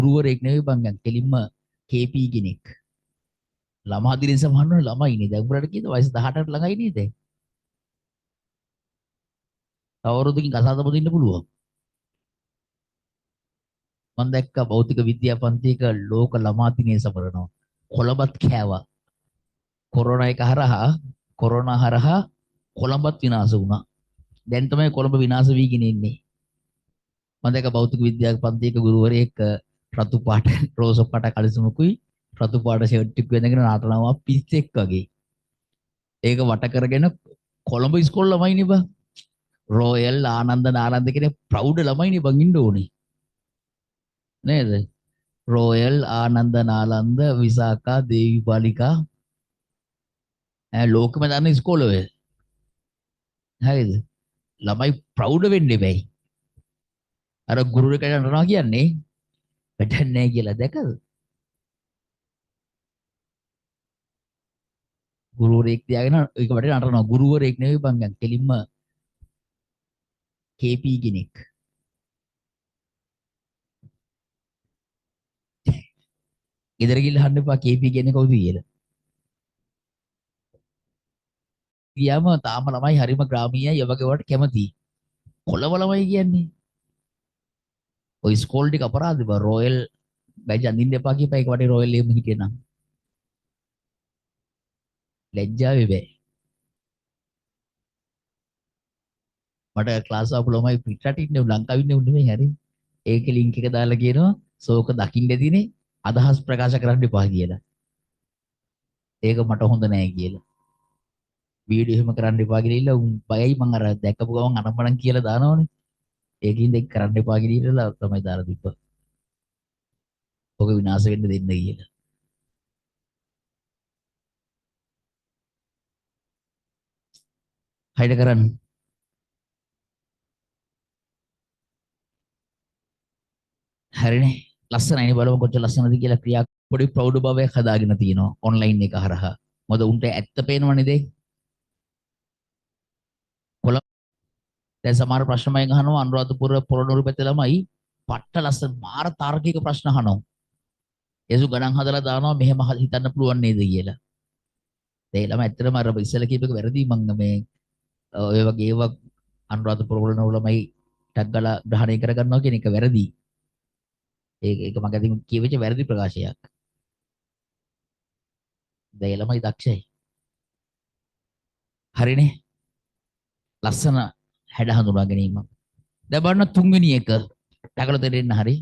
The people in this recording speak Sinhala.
ගුරුවරයෙක් නෙවෙයි බං කෙලින්ම KP කෙනෙක්. ළමා දින සමහරවල් ළමයිනේ. දැන් උඹලට කීයද වයස 18ට ළඟයි නේද? තව අවුරුද්දකින් කසාද බඳින්න පුළුවන්. මම දැක්ක භෞතික විද්‍යා පන්තියක ලෝක ළමා දිනේ සමරනවා. කොළඹත් කෑවා. කොරෝනා එක හරහා කොරෝනා හරහා කොළඹත් විනාශ වුණා. දැන් තමයි කොළඹ විනාශ වීගෙන ඉන්නේ. මම දැක්ක භෞතික විද්‍යා පන්තියක ගුරුවරයෙක් රතු පාට රෝස පාට කලිසමකුයි රතු පාට ෂර්ට් එක වෙනගෙන නටනවා පිස්සෙක් වගේ. ඒක වට කරගෙන කොළඹ ඉස්කෝල ළමයිනේ බං. රොයල් ආනන්ද නාලන්ද කියන ප්‍රෞඩ ළමයිනේ බං ඉන්න ඕනේ. නේද? රොයල් ආනන්ද නාලන්ද විසාකා දේවි බාලිකා ලෝකෙම දන්න ඉස්කෝල ඔය. හරිද? ළමයි ප්‍රෞඩ වෙන්න එපැයි. අර ගුරුවරයෙක් නටනවා කියන්නේ වැඩක් නැහැ කියලා දැකද? ගුරුවරයෙක් තියාගෙන ඒක වටේ නටනවා. ගුරුවරයෙක් නෙවෙයි බං කෙලින්ම KP කෙනෙක්. ගෙදර ගිහලා අහන්න එපා KP කියන්නේ කවුද කියලා. ගියාම තාම ළමයි හරිම ග්‍රාමීයයි යවගේ වට කැමති. කොළඹ ළමයි කියන්නේ. ඔය ස්කෝල් ටික අපරාධ බා රොයල් බැජ් අඳින්න එපා කියපා ඒක වටේ රොයල් එහෙම හිටියනම්. ලැජ්ජාවේ බෑ. මට ක්ලාස් ආපු ළමයි පිටරට ඉන්නේ ලංකාවේ ඉන්නේ නෙමෙයි හරි. ඒකේ ලින්ක් එක දාලා කියනවා සෝක දකින්න දිනේ අදහස් ප්‍රකාශ කරන්න එපා කියලා. ඒක මට හොඳ නෑ කියලා. වීඩියෝ එහෙම කරන්න එපා කියලා ඉල්ල උන් බයයි මං අර දැක්කපු ගමන් අනම්මනම් කියලා දානවනේ. ඒකින් දෙක් කරන්න එපා කියලා තමයි දාලා තිබ්බා. ඔක විනාශ වෙන්න දෙන්න කියලා. හයිඩ කරන්න. හරිනේ. ලස්සනයිනේ බලමු කොච්චර ලස්සනද කියලා ක්‍රියා පොඩි ප්‍රෞඩ භාවයක් හදාගෙන තියෙනවා ඔන්ලයින් එක හරහා. මොකද උන්ට ඇත්ත පේනවනේ දෙයි. කොළඹ දැන් සමහර ප්‍රශ්න මම අහනවා අනුරාධපුර පොළොන්නරුව පැත්තේ ළමයි පට්ට ලස්සන මාර තාර්කික ප්‍රශ්න අහනවා. ඒසු ගණන් හදලා දානවා මෙහෙම හිතන්න පුළුවන් නේද කියලා. ඒ ළමයි ඇත්තටම අර ඉස්සෙල්ලා කියප එක වැරදි මං මේ ඔය වගේ ඒවා අනුරාධපුර පොළොන්නරුව ළමයි ටක් ගාලා ග්‍රහණය කරගන්නවා කියන එක වැරදි. ඒක මගේ අතින් කියවෙච්ච වැරදි ප්‍රකාශයක්. දැන් ඒ ළමයි දක්ෂයි. හරිනේ. ලස්සන හැඩ හඳුනා ගැනීම. දැන් බලන්න තුන්වෙනි එක. දැකලා දෙන්න හරි.